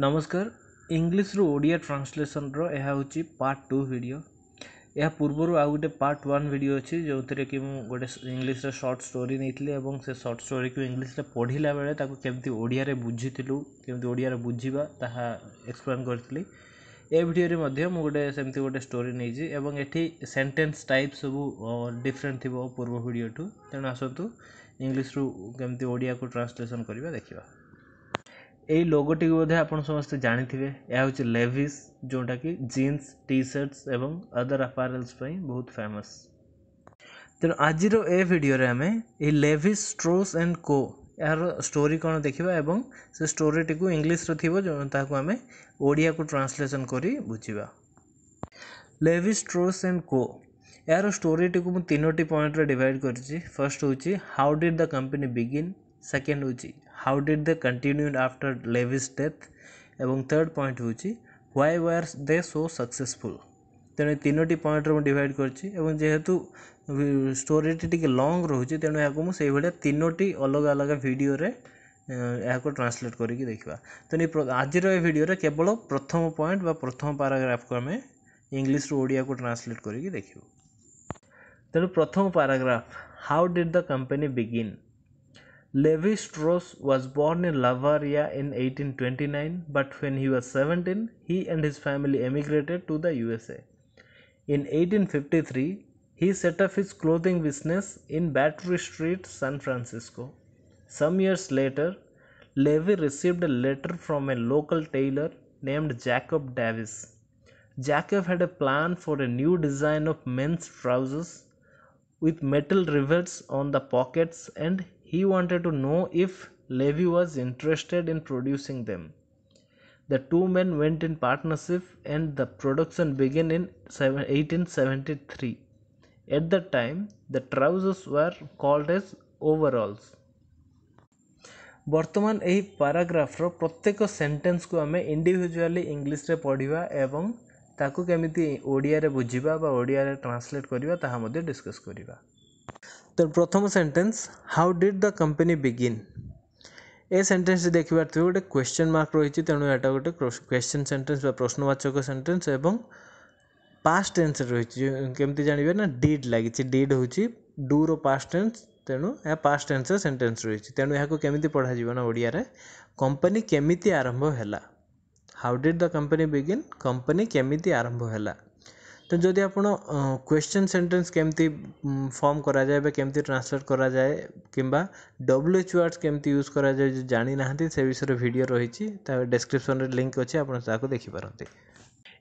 नमस्कार इंग्लिश रू ओडिया ट्रांसलेशन रो यह हूँ पार्ट 2 वीडियो। यह पूर्वर आउ गोटे पार्ट 1 वीडियो अच्छी जो थे कि गोटे इंग्लिश रे शॉर्ट स्टोरी नहीं से शॉर्ट स्टोरी को इंग्लिश रे पढ़ला बेले केमती ओडिया रे बुझीलु केमती ओडिया रे बुझीबा ताहा एक्सप्लेन करथली। ए वीडियो रे मध्य मु गोटे सेमती गोटे स्टोरी नहीं एवं एठी सेंटेंस टाइप सब डिफरेंट थिबो पूर्व वीडियो टू। तेणु आसतु इंग्लिश रू केमती ओडिया को ट्रांसलेशन करबा देखिबा। यही लोगोटी बोधे आपण समस्त जानी यह हूँ लेविस जोटा कि जीन्स टी शर्ट्स एवं अदर अपारेल्स बहुत फेमस। तेणु आज ए वीडियो रे आमे ए लेविस स्ट्रोस एंड को यार स्टोरी कौन देखा एवं से स्टोरी टी को इंग्लिश रो जो ताको आमे ओडिया को ट्रांसलेशन करी बुझीबा। लेविस स्ट्रोस एंड को यार स्टोरी टी को मु तीनोटी पॉइंट रे डिवाइड करछि। फर्स्ट होछि how did the company begin, second होछि how did they continued after Levi's death एवं थर्ड पॉइंट होछि why were they so successful। तेणु तीनोटी पॉइंट रे डिवाइड करछि एवं जेहेतु स्टोरी टी लॉन्ग रोचे तेणु या मुझे भाया तीनोटी अलग अलग वीडियो रे या ट्रांसलेट करके देखा। तेणु आज वीडियो केवल प्रथम पॉइंट बा प्रथम पैराग्राफ को आम इंग्लिश रू ओडिया को ट्रांसलेट करके देखिबो। तेणु प्रथम paragraph how did the company begin. Levi Strauss was born in Bavaria in 1829, but when he was 17, he and his family emigrated to the USA. In 1853, he set up his clothing business in Battery Street, San Francisco. Some years later, Levi received a letter from a local tailor named Jacob Davis. Jacob had a plan for a new design of men's trousers with metal rivets on the pockets, and he wanted to know if Levi was interested in producing them. The two men went in partnership and the production began in 1873. At that time, the trousers were called as overalls. वर्तमान यही paragraph रो प्रत्येक sentence को आमे individually English रे पढ़िबा एवं ताकू केमिति ओडिया रे बुझिबा बा ओडिया रे ट्रांसलेट करिबा ताहा मध्ये डिस्कस करिबा। तो प्रथम sentence how did the company begin. ए सेंटेंस देखिबार थि गोटे क्वेश्चन मार्क रही तेणु एटा गोटे क्वेश्चन सेंटेंस बा प्रश्नवाचक सेंटेंस एवं पास्ट टेंस रही केमती जानबे ना डिड लगी डिड होची डू रो पास्ट टेंस तेणु या पास्ट टेंस सेंटेंस रही तेणु या केमिति पढ़ा जीव ना ओडिया रे कंपनी केमिति आरंभ हैला। How did the company begin company केमिति आरंभ हैला। तो जदि आप क्वेश्चन सेंटेंस केमती फॉर्म करा जाए केमती ट्रांसलेट करा जाए किंबा WH वर्ड्स केमती यूज करा जाए जो जानी नाहंती से विषय वीडियो रही डिस्क्रिप्शन रे लिंक अच्छे आप देखि पारंती।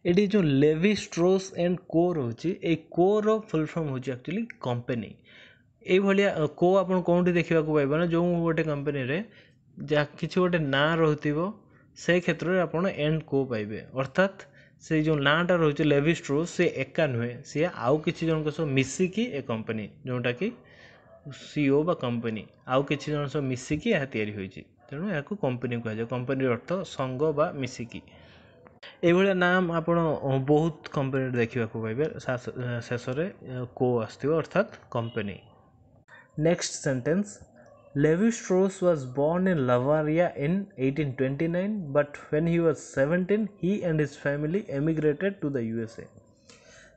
एटी जो लेवी स्ट्रोस एंड को रोची ए को रो फुल फॉर्म होची एक्चुअली कंपनी। ए भलिया को आपण कोंठी देखिबा को पाइबा ना जो गोटे कंपनी रे जा किछि गोटे ना रहतिबो से क्षेत्र रे आपण एंड को पाइबे। अर्थात से जो नाटा रोचे लेवी स्ट्रोस से एका नुहे सी आउ किसी जन सब मिसिकी ए कंपनी जोटा कि सीओ बा कंपनी आउ किसी जन सब मिसिकी यह तैयारी होइछि तेणु या कंपनी कह जाए। कंपनी अर्थ संघ बा मिसिकी। एभलिया नाम आपण बहुत कंपनी देखा पाइबे शेष में को आसथिबो अर्थात company. Next sentence Levi Strauss was born in Bavaria in 1829, but when he was 17, he and his family emigrated to the USA.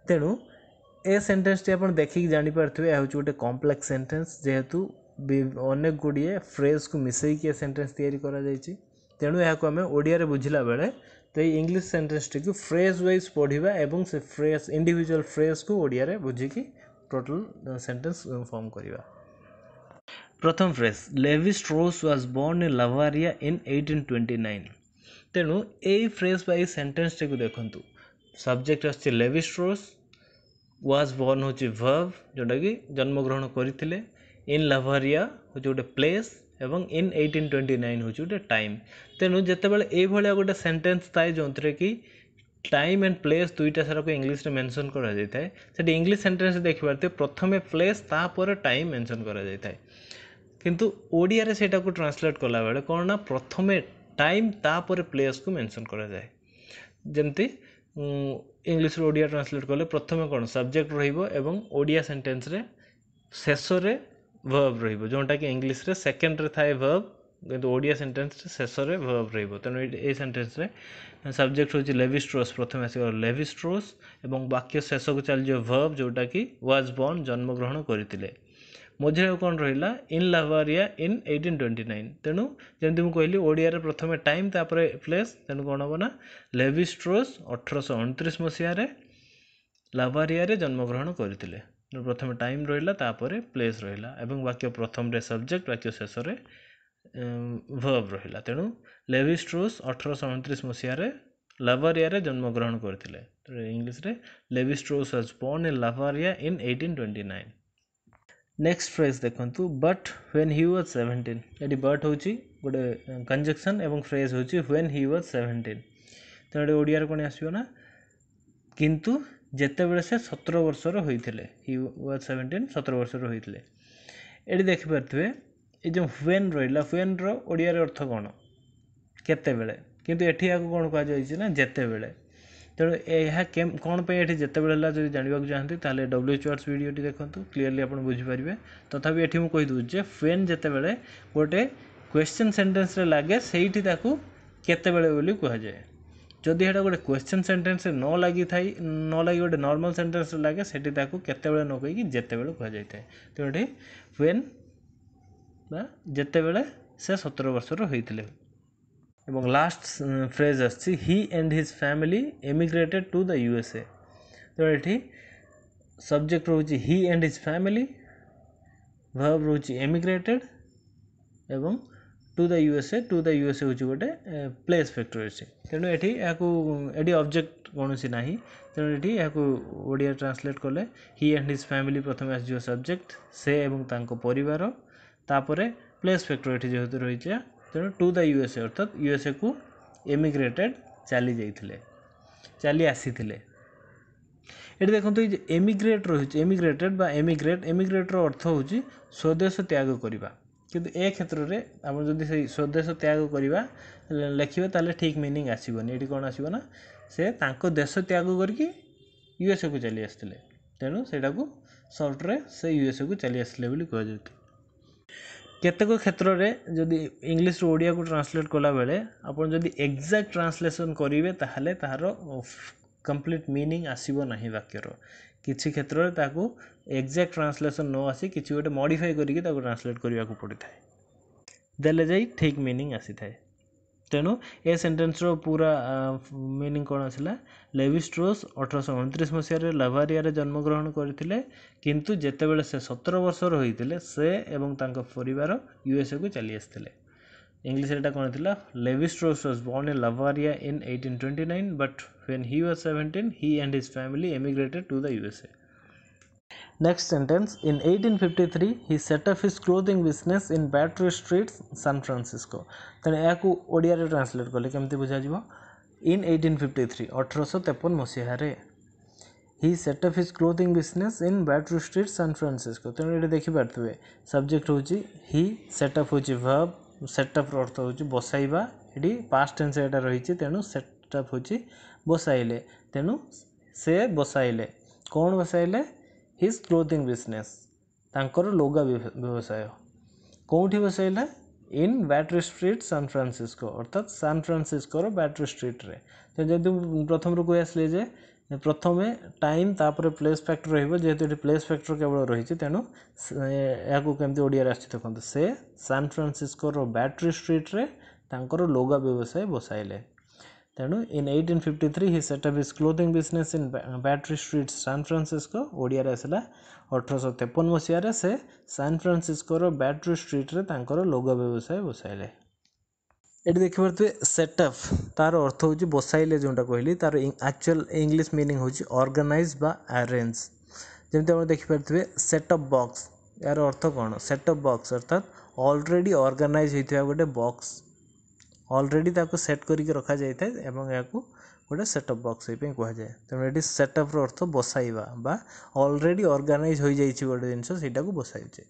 तेणु ए सेंटेंस टी आपण देखिक जानि पारथिबे या होची गोटे कॉम्प्लेक्स सेंटेंस जेहेतु अनेक गुड़िए फ्रेज को मिसई के सेंटेंस तैयारी करा जायछि तेणु या को हमें ओडिया रे बुझिला बेले तो इंग्लिश सेंटेंस टी को फ्रेज वाइज पढ़िबा एवं से फ्रेज इंडिविजुअल फ्रेज को ओडिया रे बुझिकी टोटल सेंटेंस फॉर्म करिबा। प्रथम phrase Levi Strauss was born in Bavaria in 1829। तेणु यही फ्रेज बा सेंटेंस टी को देखंतु सब्जेक्ट आछि लेवी स्ट्रोस वाज बोर्न होची वर्ब जोटा कि जन्म ग्रहण करथिले इन Bavaria होची गोटे प्लेस एवं इन 1829 होची गोटे टाइम। तेणु जेतेबेले ए भलिया गोटे सेंटेंस थाए जोंतरे कि टाइम एंड प्लेस दुईटा सारा को इंग्लिश रे मेंशन करा जाय थाए सेठी इंग्लिश सेंटेंस देखिबारते प्रथमे प्लेस तापर टाइम मेंशन करा जाय थाए किंतु ओडिया रे सेटा को ट्रांसलेट कला बेले कोन ना प्रथमे टाइम तापर प्लेस को मेंशन करा जाए। जेमती इंग्लिश रे ओडिया ट्रांसलेट कले प्रथमे कोन सब्जेक्ट रहिबो एवं ओडिया सेंटेंस रे शेष रे वर्ब रहिबो जोंटा कि इंग्लिश रे सेकंड रे थाए वर्ब କିନ୍ତୁ ଓଡ଼ିଆ ସେଣ୍ଟେନ୍ସ ଶେଷ ରେ verb ରହିବ। ତେଣୁ ଏଇ ସେଣ୍ଟେନ୍ସ ରେ ସବଜେକ୍ଟ ହେଉଛି ଲେଭି ଷ୍ଟ୍ରସ୍, ପ୍ରଥମେ ଆସିବ ଲେଭି ଷ୍ଟ୍ରସ୍ ଏବଂ ବାକ୍ୟ ଶେଷକୁ ଚାଲିଯିବ verb ଯୋଉଟା କି was born, ଜନ୍ମଗ୍ରହଣ କରିଥିଲେ। ମଝିରେ ଆଉ କ'ଣ ରହିଲା, ଇନ୍ ଲାଭାରିଆ ଇନ୍ 1829। ତେଣୁ ଯେମିତି ମୁଁ କହିଲି ଓଡ଼ିଆରେ ପ୍ରଥମେ ଟାଇମ୍ ତାପରେ ପ୍ଲେସ୍, ତେଣୁ କ'ଣ ହେବ ନା ଲେଭି ଷ୍ଟ୍ରସ୍ 1829 ମସିହାରେ ଲାଭାରିଆରେ ଜନ୍ମଗ୍ରହଣ କରିଥିଲେ। ପ୍ରଥମେ ଟାଇମ୍ ରହିଲା ତାପରେ ପ୍ଲେସ୍ ରହିଲା ଏବଂ ବାକ୍ୟ ପ୍ରଥମରେ ସବଜେକ୍ଟ, ବାକ୍ୟ ଶେଷରେ verb ରହିଲା। ତେଣୁ ଲେଭି ଷ୍ଟ୍ରସ୍ 1829 ମସିହାରେ ଲାଭାରିଆରେ ଜନ୍ମଗ୍ରହଣ କରିଥିଲେ। ଇଂଲିଶରେ Levy Strauss was born in Lavaria in 1829। Next phrase ଦେଖନ୍ତୁ, ବଟ୍ ହ୍ୱେନ୍ ହି ୱାଜ୍ 17। ଏଠି ବଟ୍ ହେଉଛି ଗୋଟେ କଞ୍ଜକ୍ସନ୍ ଏବଂ ଫ୍ରେଜ୍ ହେଉଛି ହ୍ୱେନ୍ ହି ୱାଜ୍ 17। ତେଣୁ ଏଠି ଓଡ଼ିଆରେ କ'ଣ ଆସିବ ନା କିନ୍ତୁ ଯେତେବେଳେ ସେ 17 ବର୍ଷର ହୋଇଥିଲେ। ହି ୱାଜ୍ 17, 17 ବର୍ଷର ହୋଇଥିଲେ। ଏଠି ଦେଖିପାରୁଥିବେ ଏ ଯେଉଁ ହ୍ୱେନ୍ ରହିଲା, ହ୍ୱେନ୍ର ଓଡ଼ିଆରେ ଅର୍ଥ କ'ଣ, କେତେବେଳେ, କିନ୍ତୁ ଏଠି ଏହାକୁ କ'ଣ କୁହାଯାଇଛି ନା ଯେତେବେଳେ। ତେଣୁ ଏହା କ'ଣ ପାଇଁ ଏଠି ଯେତେବେଳେ ହେଲା ଯଦି ଜାଣିବାକୁ ଚାହାନ୍ତି ତାହେଲେ WH ଭିଡ଼ିଓଟି ଦେଖନ୍ତୁ, କ୍ଲିୟରଲି ଆପଣ ବୁଝିପାରିବେ। ତଥାପି ଏଠି ମୁଁ କହିଦେଉଛି ଯେ ହ୍ୱେନ୍ ଯେତେବେଳେ ଗୋଟେ କ୍ୱେଶ୍ଚନ୍ ସେଣ୍ଟେନ୍ସରେ ଲାଗେ ସେଇଠି ତାକୁ କେତେବେଳେ ବୋଲି କୁହାଯାଏ। ଯଦି ଏଇଟା ଗୋଟେ କ୍ୱେଶ୍ଚନ୍ ସେଣ୍ଟେନ୍ସରେ ନ ଲାଗି ଗୋଟେ ନର୍ମାଲ୍ ସେଣ୍ଟେନ୍ସରେ ଲାଗେ ସେଠି ତାକୁ କେତେବେଳେ ନ କହିକି ଯେତେବେଳେ କୁହାଯାଇଥାଏ। ତେଣୁ ଏଠି ହ୍ୱେନ୍ ବା ଯେତେବେଳେ ସେ 17 ବର୍ଷର ହୋଇଥିଲେ। ଏବଂ ଲାଷ୍ଟ ଫ୍ରେଜ୍ ଆସିଛି he and his family emigrated to the USA। ତେଣୁ ଏଠି ସବଜେକ୍ଟ ରହୁଛି he and his family, verb ରହୁଛି ଏମିଗ୍ରେଟେଡ୍ ଏବଂ ଟୁ ଦ USA ହେଉଛି ଗୋଟେ ପ୍ଲେସ୍ ଫ୍ୟାକ୍ଟର ଅଛି। ତେଣୁ ଏଠି ଅବଜେକ୍ଟ କୌଣସି ନାହିଁ। ତେଣୁ ଏଠି ଏହାକୁ ଓଡ଼ିଆ ଟ୍ରାନ୍ସଲେଟ୍ କଲେ ହି ଆଣ୍ଡ ହିଜ୍ ଫ୍ୟାମିଲି ପ୍ରଥମେ ଆସିଯିବ ସବଜେକ୍ଟ, ସେ ଏବଂ ତାଙ୍କ ପରିବାର, ତାପରେ ପ୍ଲେସ୍ ଫ୍ୟାକ୍ଟର ଏଠି ଯେହେତୁ ରହିଛି ତେଣୁ ଟୁ ଦ USA ଅର୍ଥାତ୍ USAକୁ ଏମିଗ୍ରେଟେଡ୍ ଚାଲି ଆସିଥିଲେ। ଏଠି ଦେଖନ୍ତୁ ଏଇ ଯେ ଏମିଗ୍ରେଟ୍ ରହିଛି, ଏମିଗ୍ରେଟେଡ୍ ବା ଏମିଗ୍ରେଟ୍ର ଅର୍ଥ ହେଉଛି ସ୍ୱଦେଶ ତ୍ୟାଗ କରିବା। କିନ୍ତୁ ଏ କ୍ଷେତ୍ରରେ ଆପଣ ଯଦି ସେଇ ସ୍ୱଦେଶ ତ୍ୟାଗ କରିବା ଲେଖିବେ ତାହେଲେ ଠିକ୍ ମିନିଂ ଆସିବନି। ଏଠି କ'ଣ ଆସିବ ନା ସେ ତାଙ୍କ ଦେଶ ତ୍ୟାଗ କରିକି USAକୁ ଚାଲି ଆସିଥିଲେ। ତେଣୁ ସେଇଟାକୁ ସର୍ଟରେ ସେ USAକୁ ଚାଲି ଆସିଥିଲେ ବୋଲି କୁହାଯାଉଛି। କେତେକ କ୍ଷେତ୍ରରେ ଯଦି ଇଂଲିଶରୁ ଓଡ଼ିଆକୁ ଟ୍ରାନ୍ସଲେଟ୍ କଲାବେଳେ ଆପଣ ଯଦି ଏକ୍ଜାକ୍ଟ ଟ୍ରାନ୍ସଲେସନ୍ କରିବେ ତାହେଲେ ତାହାର କମ୍ପ୍ଲିଟ୍ ମିନିଂ ଆସିବ ନାହିଁ ବାକ୍ୟର। କିଛି କ୍ଷେତ୍ରରେ ତାକୁ ଏକ୍ଜାକ୍ଟ ଟ୍ରାନ୍ସଲେସନ୍ ନ ଆସି କିଛି ଗୋଟେ ମଡ଼ିଫାଇ କରିକି ତାକୁ ଟ୍ରାନ୍ସଲେଟ୍ କରିବାକୁ ପଡ଼ିଥାଏ, ଦେଲେ ଯାଇ ଠିକ୍ ମିନିଂ ଆସିଥାଏ। ତେଣୁ ଏ ସେଣ୍ଟେନ୍ସର ପୁରା ମିନିଂ କ'ଣ ଆସିଲା, ଲେଭି ଷ୍ଟ୍ରସ୍ 1829 ମସିହାରେ ଲାଭାରିଆରେ ଜନ୍ମଗ୍ରହଣ କରିଥିଲେ କିନ୍ତୁ ଯେତେବେଳେ ସେ 17 ବର୍ଷର ହୋଇଥିଲେ ସେ ଏବଂ ତାଙ୍କ ପରିବାର USAକୁ ଚାଲି ଆସିଥିଲେ। ଇଂଲିଶରେ ଏଇଟା କ'ଣ ଥିଲା, Levy Strauss was born in Lavaria in 1829 but when he was 17 he and his family emigrated to the USA। Next sentence, in 1853 he set up his clothing business in Battery Street, San Francisco। ତେଣୁ ଏହାକୁ ଓଡ଼ିଆରେ translate କଲେ କେମିତି ବୁଝାଯିବ, in 1853 1853 ମସିହାରେ he set up his clothing business in Battery Street, San Francisco। ତେଣୁ ଏଠି ଦେଖିପାରୁଥିବେ subject ହେଉଛି he, setup ହେଉଛି verb, ସେଟଅପ୍ର ଅର୍ଥ ହେଉଛି ବସାଇବା, ଏଠି ପାଷ୍ଟ ଟେନ୍ସ ଏଇଟା ରହିଛି ତେଣୁ ସେଟଅପ୍ ହେଉଛି ବସାଇଲେ। ତେଣୁ ସେ ବସାଇଲେ, କ'ଣ ବସାଇଲେ, ହିଜ୍ କ୍ଲୋଥିଂ ବିଜନେସ୍, ତାଙ୍କର ଲୁଗା ବ୍ୟବସାୟ। କେଉଁଠି ବସାଇଲେ, in battery street San Francisco, ଅର୍ଥାତ୍ ସାନ୍ ଫ୍ରାନ୍ସିସ୍କୋର ବ୍ୟାଟରୀ ଷ୍ଟ୍ରିଟ୍ରେ। ଯେହେତୁ ପ୍ରଥମରୁ କହି ଆସିଲେ ଯେ ପ୍ରଥମେ ଟାଇମ୍ ତାପରେ ପ୍ଲେସ୍ ଫ୍ୟାକ୍ଟର ରହିବ, ଯେହେତୁ ଏଠି ପ୍ଲେସ୍ ଫ୍ୟାକ୍ଟର କେବଳ ରହିଛି ତେଣୁ ଏହାକୁ କେମିତି ଓଡ଼ିଆରେ ଆସିଛି ଦେଖନ୍ତୁ, ସେ ସାନ୍ ଫ୍ରାନ୍ସିସ୍କୋର ବ୍ୟାଟରୀ ଷ୍ଟ୍ରିଟ୍ରେ ତାଙ୍କର ଲୁଗା ବ୍ୟବସାୟ ବସାଇଲେ। ତେଣୁ in 1853 he set up his clothing business in battery street San Francisco. ଓଡ଼ିଆରେ ଆସିଲା 1853 ମସିହାରେ ସେ ସାନ୍ ଫ୍ରାନ୍ସିସ୍କୋର ବ୍ୟାଟରୀ ଷ୍ଟ୍ରିଟ୍ରେ ତାଙ୍କର ଲୁଗା ବ୍ୟବସାୟ ବସାଇଲେ। ଏଠି ଦେଖିପାରୁଥିବେ ସେଟଅପ୍ ତାର ଅର୍ଥ ହେଉଛି ବସାଇଲେ, ଯେଉଁଟା କହିଲି ତାର ଆକ୍ଚୁଆଲ୍ ଇଂଲିଶ ମିନିଂ ହେଉଛି ଅର୍ଗାନାଇଜ୍ ବା ଆରେଞ୍ଜ। ଯେମିତି ଆପଣ ଦେଖିପାରୁଥିବେ ସେଟଅପ୍ ବକ୍ସ, ଏହାର ଅର୍ଥ କ'ଣ, ସେଟଅପ୍ ବକ୍ସ ଅର୍ଥାତ୍ ଅଲରେଡ଼ି ଅର୍ଗାନାଇଜ୍ ହୋଇଥିବା ଗୋଟେ ବକ୍ସ, ଅଲରେଡ଼ି ତାକୁ ସେଟ୍ କରିକି ରଖାଯାଇଥାଏ ଏବଂ ଏହାକୁ ଗୋଟେ ସେଟଅପ୍ ବକ୍ସ ଏଇପାଇଁ କୁହାଯାଏ। ତେଣୁ ଏଠି ସେଟଅପ୍ର ଅର୍ଥ ବସାଇବା ବା ଅଲରେଡ଼ି ଅର୍ଗାନାଇଜ୍ ହୋଇଯାଇଛି ଗୋଟେ ଜିନିଷ ସେଇଟାକୁ ବସାଇଛେ।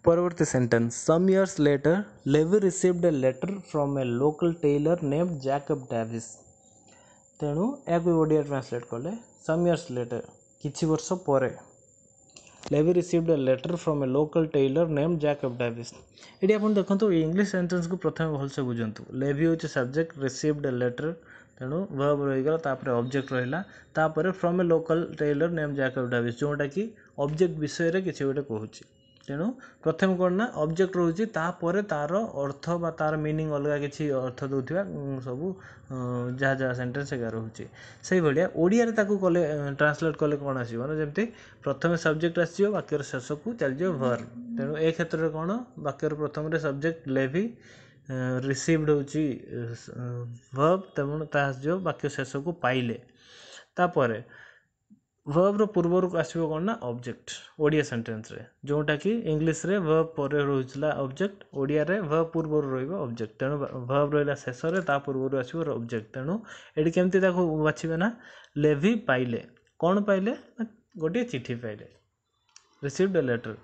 ପରବର୍ତ୍ତୀ sentence, some years later Levi received a letter from a local tailor named Jacob Davis. ତେଣୁ ଏହାକୁ ଓଡ଼ିଆ ଟ୍ରାନ୍ସଲେଟ୍ କଲେ ସମ୍ ଇୟର୍ସ ଲେଟର, କିଛି ବର୍ଷ ପରେ Levi received a letter from a local tailor name Jacob Davis. ये आप देखो इंग्लिश सेंटेंस को प्रथम भलसे बुझंतु। लेवी होची सब्जेक्ट, रिसीव्ड अ लेटर तेणु वर्ब रहीगला, तापर ऑब्जेक्ट रहिला, तापर from a local tailor name Jacob Davis जोटा कि ऑब्जेक्ट विषय रे किछि गोटे कहूची। तेणु प्रथम कौन ना ऑब्जेक्ट रोचे, तापर तार अर्थ बा तार मीनिंग अलग किसी अर्थ दौथिबा सब जहाँ जहाँ सेंटेंस सेगा रोचे। से भाया ओडिया रे ताकू कले ट्रांसलेट कले कौन आसो ना, जमती प्रथम सब्जेक्ट आसो, वाक्यर शेष को चलिए वर्ब। तेणु ए क्षेत्र में कौन वाक्यर प्रथम सब्जेक्ट लेवी, रिसीव्ड होची वर्ब, तेणु जो वाक्य शेष को पाइले, तापर वर्ब रो पूर्वर को आसो कौन ना ऑब्जेक्ट ओडिया सेंटेंस रे, जोटा कि इंग्लिश रे वर्ब पर रोला ऑब्जेक्ट, ओडिया रे वर्ब पूर्वर रोइबो ऑब्जेक्ट। तेणु वर्ब रहिला शेष रे, ता पूर्वर आसो ऑब्जेक्ट। तेणु एटी केमती ताको बाछिबे ना, लेवी पाइले, कौन पाइले, गोटे चिठी पाइले, रिसीव्ड अ लेटर।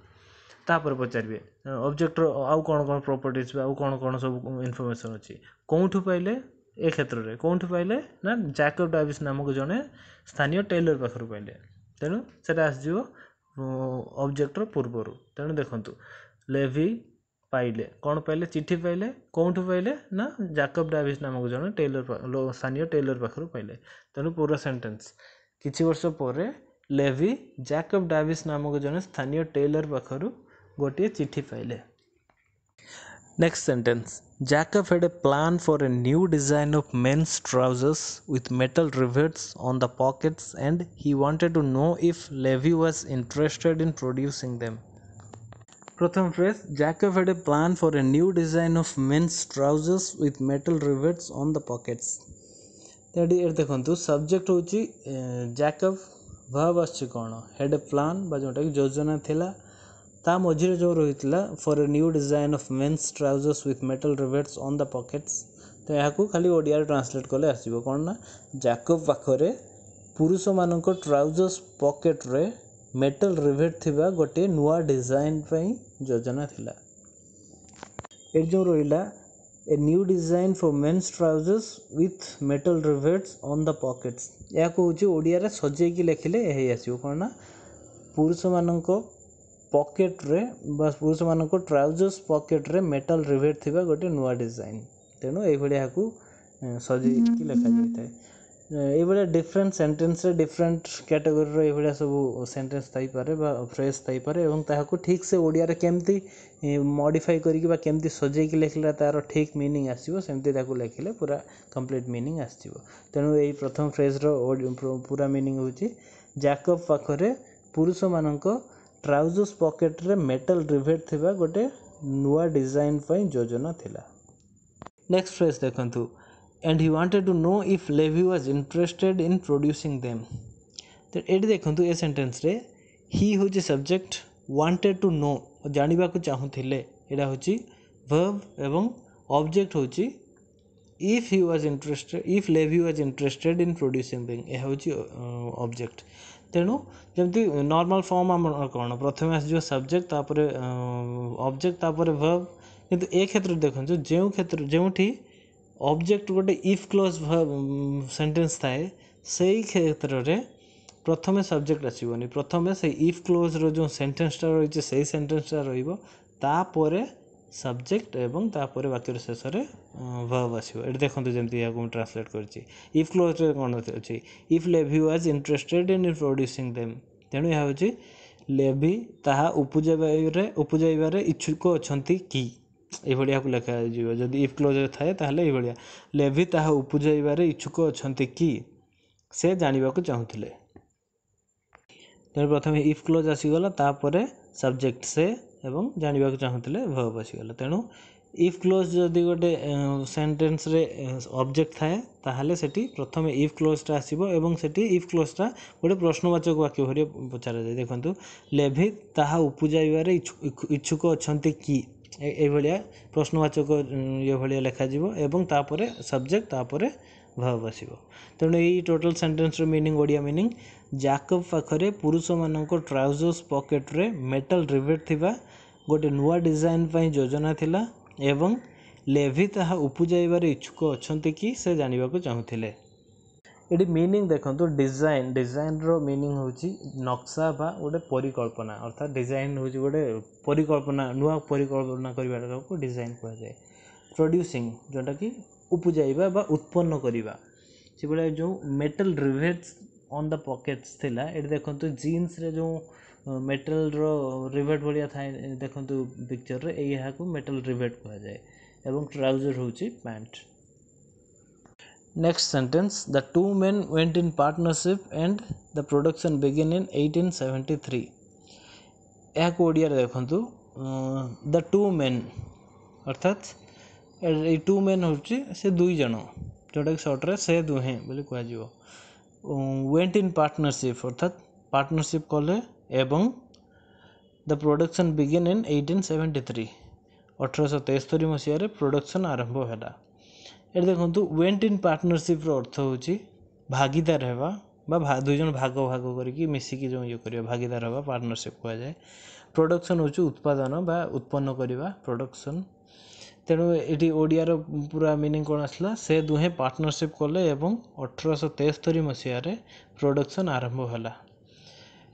तापर पचारे ऑब्जेक्ट आउ कौन कौन प्रॉपर्टीज आउ कौन कौन सब इनफॉरमेशन अच्छी, कौटू पाइले, ए क्षेत्र में कौटू पाइले ना जैकब डेविस नामक जड़े स्थानीय टेलर पाखर पाइले। तेणु से आसो ऑब्जेक्टर पूर्वर। तेणु देखूँ लेवी पाइले, कौन पाइले, चिठी पाइले, कौटू पाइले ना जैकब डेविस नामक जड़े टेलर स्थानीय टेलर पाखर पाइले। तेणु पूरा सेंटेंस किछि वर्ष पर लेवी जैकब डेविस नामक जड़े स्थानीय टेलर पाखर गोटे चिठी पाइले। Next sentence, Jacob had a plan for a new design of men's trousers with metal rivets on the pockets and he wanted to know if Levi was interested in producing them. प्रथम phrase, Jacob had a plan for a new design of men's trousers with metal rivets on the pockets. तेडी ए देखंतु subject होची Jacob, verb आछि कोन had a plan बा जोटा कि योजना थिला, ता मझिरे जो रही for a new design of men's trousers with metal rivets on the pockets. तो यहाँ खाली ओडिया ट्रांसलेट कले आसो कौन ना, जैकब पाखरे पुरुष मान ट्राउजर्स पॉकेट रे मेटल रिवेट थिबा गोटे नुआ डिजाइन योजना थिला। ए जो रहिला a new design for men's trousers with metal rivets on the pockets, या कहूँ ओडिया रे सजेकी लिखिले यही आसो कौन ना, पुरुष मान पॉकेट रे बस पुरुष मान ट्राउजर्स पॉकेट रे मेटल रिवेट थिबा गोटे नुआ डिजाइन। तेणु ये सजेकी लिखा जाए। ये डिफरेंट सेंटेंस रे डिफरेंट कैटेगरी ये सब सेंटेंस थी पारे बा फ्रेज थी पारे, एवं ताहाकू ठीक से ओडिया रे केमती मॉडिफाई करके बा केमती सजेकी लिखला तार ठीक मीनिंग आसीबो, सेमती ताकू लिखिले पूरा कंप्लीट मीनिंग आसीबो। तेणु ये प्रथम फ्रेज रो पूरा मीनिंग होची, जैकब पाखरे पुरुष मानक ट्राउजर्स पॉकेट रे मेटल रिवेट थिबा गोटे नुआ डिजाइन योजना थिला। नेक्स्ट फ्रेज देखंतु, and he wanted to know if Levi was interested in producing them. तो एटी देखंतु ए सेंटेंस रे ही होची सब्जेक्ट, वांटेड टू नो जानिबा को चाहुथिले एडा होची वर्ब, एवं ऑब्जेक्ट होची if he was interested, if Levi was interested in producing them, ए होची ऑब्जेक्ट। तेणु जमती नॉर्मल फॉर्म आम कौन प्रथम आसो सब्जेक्ट, तापर ऑब्जेक्ट, तापर वर्ब, किंतु ए क्षेत्र देखो जो क्षेत्र जोठी ऑब्जेक्ट गोटे इफ क्लोज सेंटेंस थाए, से क्षेत्र रे प्रथम सब्जेक्ट आसोनी, प्रथम से इफ क्लोज रो जो सेंटेंसटा रही से सेंटेंसटा रहिबो, तापर सब्जेक्ट एवं तापर वाक्यर शेष में वर्ब आसो। ये देखो जमी या ट्रांसलेट कर इफ क्लोज कौन अच्छी, if Levi was interested in producing them. तेणु यह हूँ लेवी ताहा उपजाइबारे इच्छुक अछंती कि, ये लिखा जदि इफ क्लोज थाए ताहले ये लेवी ताहा उपजाइबारे इच्छुक अछंती कि से जानवा को चाहूले। तेणु प्रथम इफ क्लोज आसीगला, तापर सब्जेक्ट से एवं जानवा को चाहूले वर्ब आसीगला। तेणु इफ क्लोज जदि गोटे सेंटेंस रे ऑब्जेक्ट थाए ताहले सेठी प्रथम इफ क्लोजटा आसीबो, एवं सेठी इफ क्लोजटा गोटे प्रश्नवाचक वाक्य भरी पचरा जाए। देखंतु लेभी ताहा उपजाइबारे इच्छुक अछंती कि, ए भलिया प्रश्नवाचक ये भलिया लिखा जिवो, एवं तापरे सब्जेक्ट तापरे वर्ब आसीबो। तेणु ये टोटल सेंटेंस रो मीनिंग ओडिया मीनिंग, जैकब पाखरे पुरुष मानक ट्राउजर्स पॉकेट रे मेटल रिवेट थिबा गोटे नुआ डिजाइन योजना थिला, एवं लेवी ताहा उपजाइबारे इच्छुक अछंती कि से जानवा को चाहूले। ये मीनिंग देखो डिजाइन डिजाइन रो मीनिंग होची नक्शा बा गोटे परिकल्पना अर्थात डिजाइन होची गोटे परिकल्पना नुआ परिकल्पना करबा को डिजाइन कहा जाए प्रोड्यूसिंग जोटा कि उपजाइबा बा उत्पन्न करबा से बळे जो metal rivets on the pockets थिला एट देखंतु जीन्स रे जो मेटल रो रिवेट भलिया थाए देखंतु पिक्चर रे एहा को मेटल रिवेट कहा जाए एवं ट्राउजर होची pant. Next sentence, the two men went in partnership and the production began in 1873. यह को ओडिया देखंतु the two men अर्थात ए टू मेन होची से दुई जन जोटा कि शॉर्ट रे से दुहे बोली कह जिवो वेंट इन पार्टनरशिप अर्थात पार्टनरशिप कले एवं द प्रोडक्शन बिगिन इन 1873 1873 मसीह रे प्रोडक्शन आरंभ हैला। ये देखंतु वेंट इन पार्टनरशिप रो अर्थ होची भागीदार हेबा बा दुई जन भाग भाग करके मिसिकी जो ये करिया भागीदार हेबा पार्टनरशिप कह जाए। प्रोडक्शन होची उत्पादन बा उत्पन्न करबा प्रोडक्शन तेणु ये ओडिया रो पूरा मीनिंग कौन आसला से दुहे पार्टनरशिप कले एवं 1873 मसीह रे प्रोडक्शन आरंभ हैला।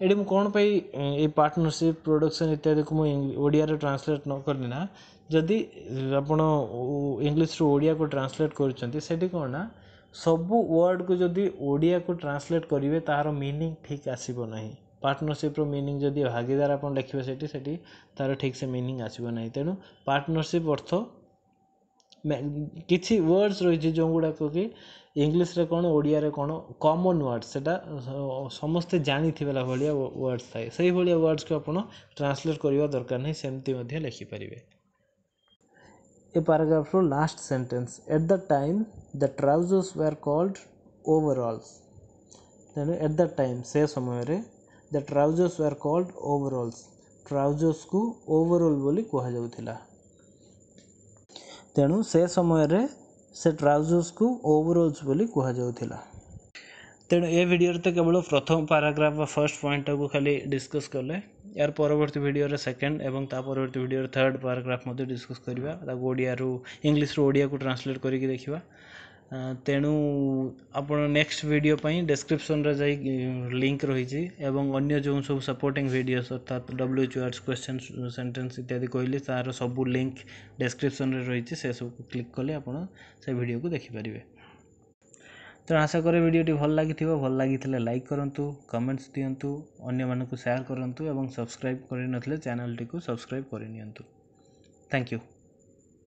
एडी मु कोन पई ए पार्टनरशिप प्रोडक्शन इत्यादि को मु ओडिया रे ट्रांसलेट न करनी ना जदि आपण इंग्लिश रो ओडिया को ट्रांसलेट करचंती सेठी कोन ना सबु वर्ड को जदि ओडिया को ट्रांसलेट करिवे तार मीनिंग ठीक आसीबो नाही। पार्टनरशिप रो मीनिंग जदि भागीदार आपण लिखिबे सेठी सेठी तार ठीक से मीनिंग आसीबो नाही। तेणु पार्टनरशिप अर्थ किछि वर्ड्स रही जो गुड़ा कि इंग्लिश रे कौन ओडिया रे कौन कॉमन वर्ड्स सेटा समस्ते जानी थिबेला भलिया वर्ड्स थाए सही भलिया वर्ड्स को आपण ट्रांसलेट करबा दरकार नहीं सेमती मध्ये लिखि परिबे। ए पैराग्राफ रो last sentence at the time the trousers were called overalls तेनु एट द टाइम से समय रे the trousers were called overalls trousers को ओवरऑल बोली कहा जाउथिला। तेणु से समय रे से ट्राउजर्स को ओवरऑल्स बोली कहा जाउथिला। तेणु ए वीडियो तो केवल प्रथम पैराग्राफ व फर्स्ट पॉइंट को खाली डिस्कस कले यार परवर्ती वीडियो रे सेकंड एवं ता परवर्ती वीडियो रे थर्ड पैराग्राफ मध्ये डिस्कस करबा ताको ओडिया रो इंग्लिश रो ओडिया को ट्रांसलेट करके देखिबा। तेणु आपण नेक्स्ट वीडियो पई डिस्क्रिप्शन रे जाई लिंक रही छी एवं अन्य जो सब सपोर्टिंग वीडियोस अर्थात WH वर्ड्स क्वेश्चन सेंटेंस इत्यादि कहली तार सब लिंक डिस्क्रिप्शन रे रही छी से सब क्लिक कले आपण से वीडियो को देखि परिबे। तो आशा करे वीडियोटी भल लगी लाइक करंतु कमेंट्स दियंतु अन्य मानकु शेयर करंतु एवं सब्सक्राइब करि नथले चैनल टी को सब्सक्राइब करि नियंतु। Thank you.